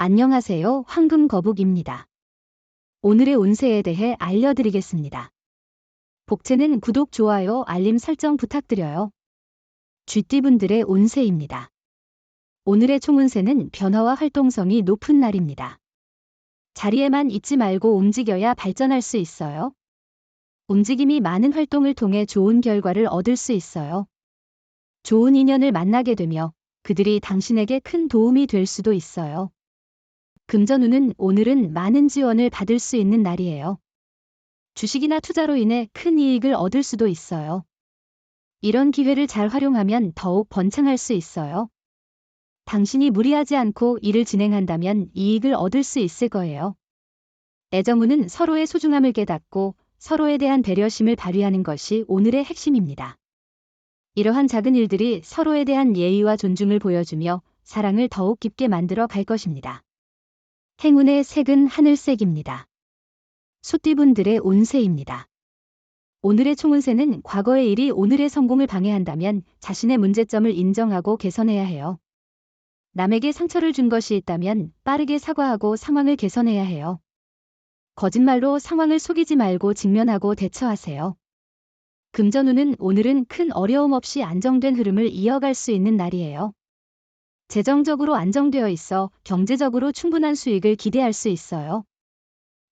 안녕하세요. 황금거북입니다. 오늘의 운세에 대해 알려드리겠습니다. 복채는 구독, 좋아요, 알림 설정 부탁드려요. 쥐띠분들의 운세입니다. 오늘의 총운세는 변화와 활동성이 높은 날입니다. 자리에만 있지 말고 움직여야 발전할 수 있어요. 움직임이 많은 활동을 통해 좋은 결과를 얻을 수 있어요. 좋은 인연을 만나게 되며 그들이 당신에게 큰 도움이 될 수도 있어요. 금전운은 오늘은 많은 지원을 받을 수 있는 날이에요. 주식이나 투자로 인해 큰 이익을 얻을 수도 있어요. 이런 기회를 잘 활용하면 더욱 번창할 수 있어요. 당신이 무리하지 않고 일을 진행한다면 이익을 얻을 수 있을 거예요. 애정운은 서로의 소중함을 깨닫고 서로에 대한 배려심을 발휘하는 것이 오늘의 핵심입니다. 이러한 작은 일들이 서로에 대한 예의와 존중을 보여주며 사랑을 더욱 깊게 만들어 갈 것입니다. 행운의 색은 하늘색입니다. 소띠분들의 운세입니다. 오늘의 총운세는 과거의 일이 오늘의 성공을 방해한다면 자신의 문제점을 인정하고 개선해야 해요. 남에게 상처를 준 것이 있다면 빠르게 사과하고 상황을 개선해야 해요. 거짓말로 상황을 속이지 말고 직면하고 대처하세요. 금전운은 오늘은 큰 어려움 없이 안정된 흐름을 이어갈 수 있는 날이에요. 재정적으로 안정되어 있어 경제적으로 충분한 수익을 기대할 수 있어요.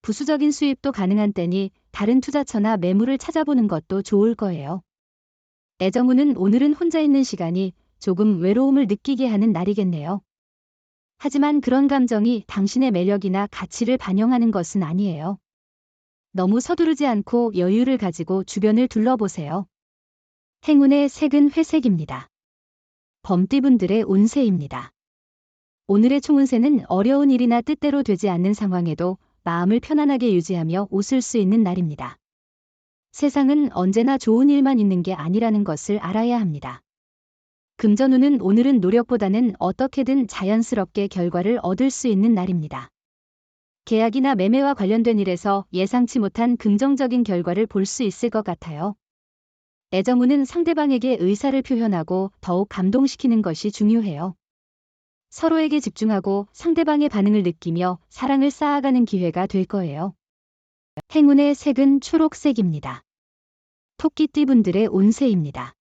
부수적인 수입도 가능한 때니 다른 투자처나 매물을 찾아보는 것도 좋을 거예요. 애정운은 오늘은 혼자 있는 시간이 조금 외로움을 느끼게 하는 날이겠네요. 하지만 그런 감정이 당신의 매력이나 가치를 반영하는 것은 아니에요. 너무 서두르지 않고 여유를 가지고 주변을 둘러보세요. 행운의 색은 회색입니다. 범띠분들의 운세입니다. 오늘의 총운세는 어려운 일이나 뜻대로 되지 않는 상황에도 마음을 편안하게 유지하며 웃을 수 있는 날입니다. 세상은 언제나 좋은 일만 있는 게 아니라는 것을 알아야 합니다. 금전운은 오늘은 노력보다는 어떻게든 자연스럽게 결과를 얻을 수 있는 날입니다. 계약이나 매매와 관련된 일에서 예상치 못한 긍정적인 결과를 볼 수 있을 것 같아요. 애정운은 상대방에게 의사를 표현하고 더욱 감동시키는 것이 중요해요. 서로에게 집중하고 상대방의 반응을 느끼며 사랑을 쌓아가는 기회가 될 거예요. 행운의 색은 초록색입니다. 토끼띠분들의 운세입니다.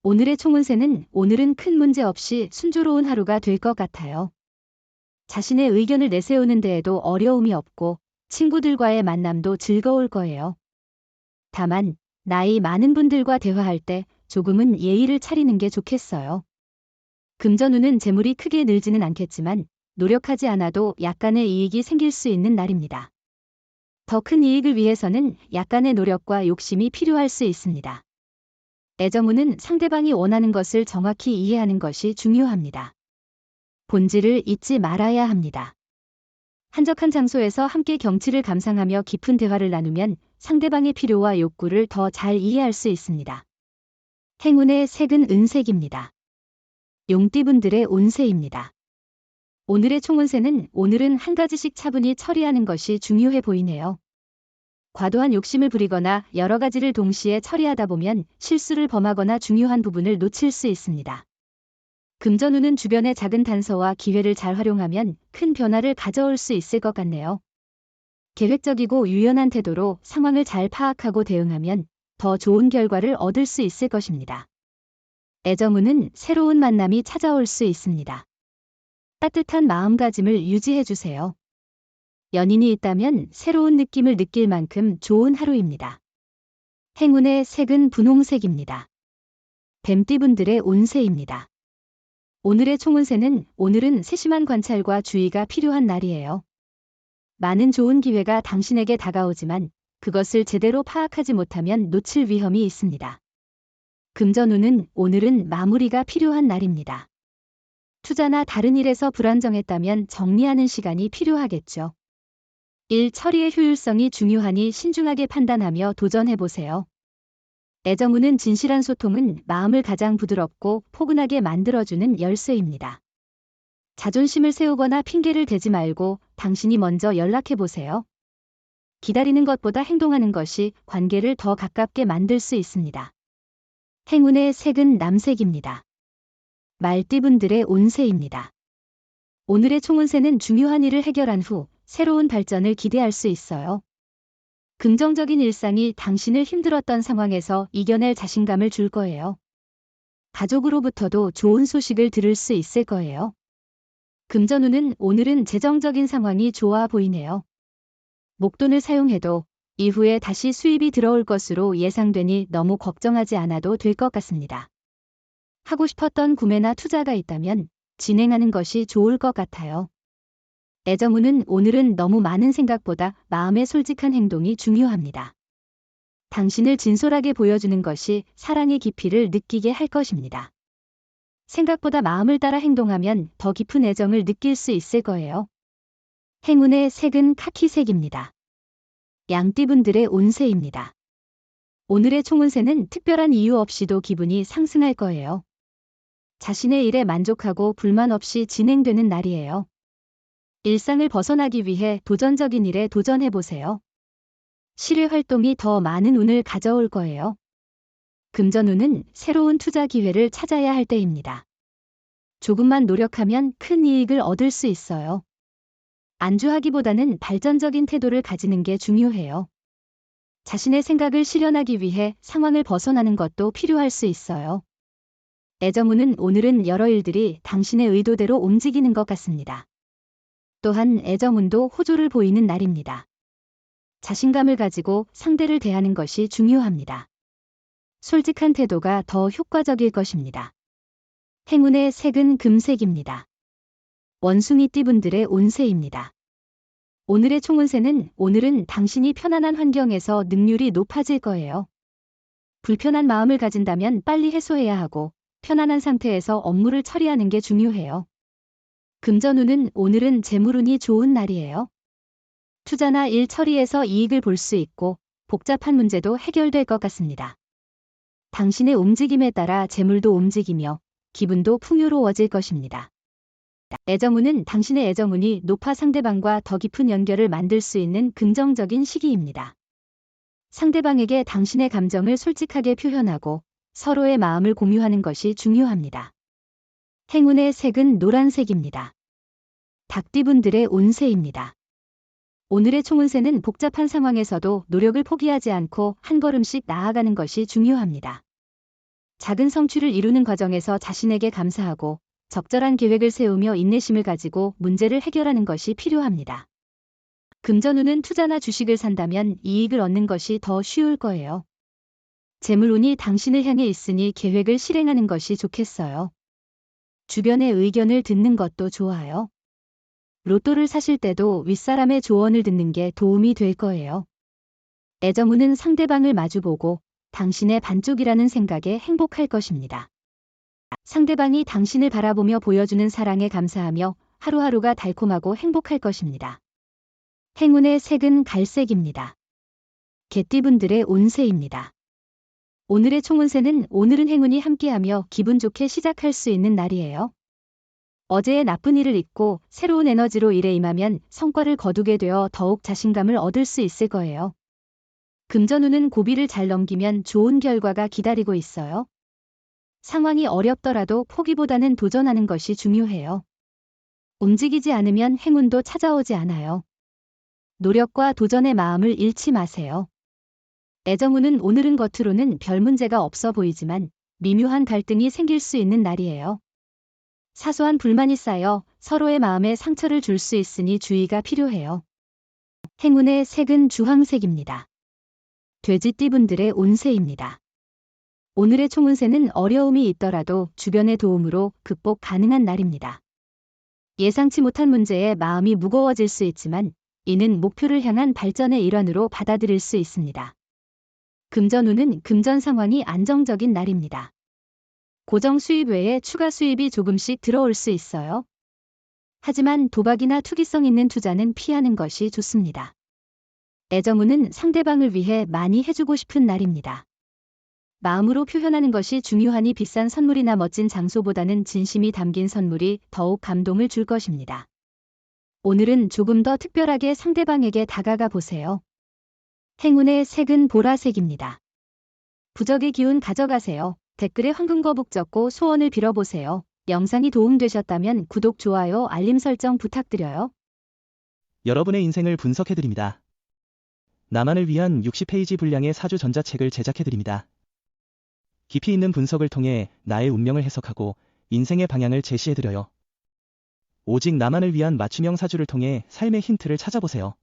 오늘의 총운세는 오늘은 큰 문제 없이 순조로운 하루가 될 것 같아요. 자신의 의견을 내세우는 데에도 어려움이 없고 친구들과의 만남도 즐거울 거예요. 다만 나이 많은 분들과 대화할 때 조금은 예의를 차리는 게 좋겠어요. 금전운은 재물이 크게 늘지는 않겠지만 노력하지 않아도 약간의 이익이 생길 수 있는 날입니다. 더 큰 이익을 위해서는 약간의 노력과 욕심이 필요할 수 있습니다. 애정운은 상대방이 원하는 것을 정확히 이해하는 것이 중요합니다. 본질을 잊지 말아야 합니다. 한적한 장소에서 함께 경치를 감상하며 깊은 대화를 나누면 상대방의 필요와 욕구를 더 잘 이해할 수 있습니다. 행운의 색은 은색입니다. 용띠분들의 운세입니다. 오늘의 총운세는 오늘은 한 가지씩 차분히 처리하는 것이 중요해 보이네요. 과도한 욕심을 부리거나 여러 가지를 동시에 처리하다 보면 실수를 범하거나 중요한 부분을 놓칠 수 있습니다. 금전운은 주변의 작은 단서와 기회를 잘 활용하면 큰 변화를 가져올 수 있을 것 같네요. 계획적이고 유연한 태도로 상황을 잘 파악하고 대응하면 더 좋은 결과를 얻을 수 있을 것입니다. 애정운은 새로운 만남이 찾아올 수 있습니다. 따뜻한 마음가짐을 유지해주세요. 연인이 있다면 새로운 느낌을 느낄 만큼 좋은 하루입니다. 행운의 색은 분홍색입니다. 뱀띠분들의 운세입니다. 오늘의 총운세는 오늘은 세심한 관찰과 주의가 필요한 날이에요. 많은 좋은 기회가 당신에게 다가오지만 그것을 제대로 파악하지 못하면 놓칠 위험이 있습니다. 금전운은 오늘은 마무리가 필요한 날입니다. 투자나 다른 일에서 불안정했다면 정리하는 시간이 필요하겠죠. 일 처리의 효율성이 중요하니 신중하게 판단하며 도전해보세요. 애정운은 진실한 소통은 마음을 가장 부드럽고 포근하게 만들어주는 열쇠입니다. 자존심을 세우거나 핑계를 대지 말고 당신이 먼저 연락해보세요. 기다리는 것보다 행동하는 것이 관계를 더 가깝게 만들 수 있습니다. 행운의 색은 남색입니다. 말띠분들의 운세입니다. 오늘의 총운세는 중요한 일을 해결한 후 새로운 발전을 기대할 수 있어요. 긍정적인 일상이 당신을 힘들었던 상황에서 이겨낼 자신감을 줄 거예요. 가족으로부터도 좋은 소식을 들을 수 있을 거예요. 금전운은 오늘은 재정적인 상황이 좋아 보이네요. 목돈을 사용해도 이후에 다시 수입이 들어올 것으로 예상되니 너무 걱정하지 않아도 될 것 같습니다. 하고 싶었던 구매나 투자가 있다면 진행하는 것이 좋을 것 같아요. 애정운은 오늘은 너무 많은 생각보다 마음의 솔직한 행동이 중요합니다. 당신을 진솔하게 보여주는 것이 사랑의 깊이를 느끼게 할 것입니다. 생각보다 마음을 따라 행동하면 더 깊은 애정을 느낄 수 있을 거예요. 행운의 색은 카키색입니다. 양띠분들의 운세입니다. 오늘의 총운세는 특별한 이유 없이도 기분이 상승할 거예요. 자신의 일에 만족하고 불만 없이 진행되는 날이에요. 일상을 벗어나기 위해 도전적인 일에 도전해보세요. 실외 활동이 더 많은 운을 가져올 거예요. 금전운은 새로운 투자 기회를 찾아야 할 때입니다. 조금만 노력하면 큰 이익을 얻을 수 있어요. 안주하기보다는 발전적인 태도를 가지는 게 중요해요. 자신의 생각을 실현하기 위해 상황을 벗어나는 것도 필요할 수 있어요. 애정운은 오늘은 여러 일들이 당신의 의도대로 움직이는 것 같습니다. 또한 애정운도 호조를 보이는 날입니다. 자신감을 가지고 상대를 대하는 것이 중요합니다. 솔직한 태도가 더 효과적일 것입니다. 행운의 색은 금색입니다. 원숭이띠분들의 운세입니다. 오늘의 총운세는 오늘은 당신이 편안한 환경에서 능률이 높아질 거예요. 불편한 마음을 가진다면 빨리 해소해야 하고 편안한 상태에서 업무를 처리하는 게 중요해요. 금전운은 오늘은 재물운이 좋은 날이에요. 투자나 일 처리에서 이익을 볼 수 있고 복잡한 문제도 해결될 것 같습니다. 당신의 움직임에 따라 재물도 움직이며 기분도 풍요로워질 것입니다. 애정운은 당신의 애정운이 높아 상대방과 더 깊은 연결을 만들 수 있는 긍정적인 시기입니다. 상대방에게 당신의 감정을 솔직하게 표현하고 서로의 마음을 공유하는 것이 중요합니다. 행운의 색은 노란색입니다. 닭띠분들의 운세입니다. 오늘의 총운세는 복잡한 상황에서도 노력을 포기하지 않고 한 걸음씩 나아가는 것이 중요합니다. 작은 성취를 이루는 과정에서 자신에게 감사하고 적절한 계획을 세우며 인내심을 가지고 문제를 해결하는 것이 필요합니다. 금전운은 투자나 주식을 산다면 이익을 얻는 것이 더 쉬울 거예요. 재물운이 당신을 향해 있으니 계획을 실행하는 것이 좋겠어요. 주변의 의견을 듣는 것도 좋아요. 로또를 사실 때도 윗사람의 조언을 듣는 게 도움이 될 거예요. 애정운은 상대방을 마주보고 당신의 반쪽이라는 생각에 행복할 것입니다. 상대방이 당신을 바라보며 보여주는 사랑에 감사하며 하루하루가 달콤하고 행복할 것입니다. 행운의 색은 갈색입니다. 개띠분들의 운세입니다. 오늘의 총운세는 오늘은 행운이 함께하며 기분 좋게 시작할 수 있는 날이에요. 어제의 나쁜 일을 잊고 새로운 에너지로 일에 임하면 성과를 거두게 되어 더욱 자신감을 얻을 수 있을 거예요. 금전운은 고비를 잘 넘기면 좋은 결과가 기다리고 있어요. 상황이 어렵더라도 포기보다는 도전하는 것이 중요해요. 움직이지 않으면 행운도 찾아오지 않아요. 노력과 도전의 마음을 잃지 마세요. 애정운은 오늘은 겉으로는 별 문제가 없어 보이지만 미묘한 갈등이 생길 수 있는 날이에요. 사소한 불만이 쌓여 서로의 마음에 상처를 줄 수 있으니 주의가 필요해요. 행운의 색은 주황색입니다. 돼지띠분들의 운세입니다. 오늘의 총운세는 어려움이 있더라도 주변의 도움으로 극복 가능한 날입니다. 예상치 못한 문제에 마음이 무거워질 수 있지만 이는 목표를 향한 발전의 일환으로 받아들일 수 있습니다. 금전운은 금전 상황이 안정적인 날입니다. 고정 수입 외에 추가 수입이 조금씩 들어올 수 있어요. 하지만 도박이나 투기성 있는 투자는 피하는 것이 좋습니다. 애정운은 상대방을 위해 많이 해주고 싶은 날입니다. 마음으로 표현하는 것이 중요하니 비싼 선물이나 멋진 장소보다는 진심이 담긴 선물이 더욱 감동을 줄 것입니다. 오늘은 조금 더 특별하게 상대방에게 다가가 보세요. 행운의 색은 보라색입니다. 부적의 기운 가져가세요. 댓글에 황금거북 적고 소원을 빌어보세요. 영상이 도움되셨다면 구독, 좋아요, 알림 설정 부탁드려요. 여러분의 인생을 분석해드립니다. 나만을 위한 60페이지 분량의 사주 전자책을 제작해드립니다. 깊이 있는 분석을 통해 나의 운명을 해석하고 인생의 방향을 제시해드려요. 오직 나만을 위한 맞춤형 사주를 통해 삶의 힌트를 찾아보세요.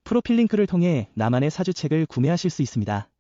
프로필 링크를 통해 나만의 사주책을 구매하실 수 있습니다.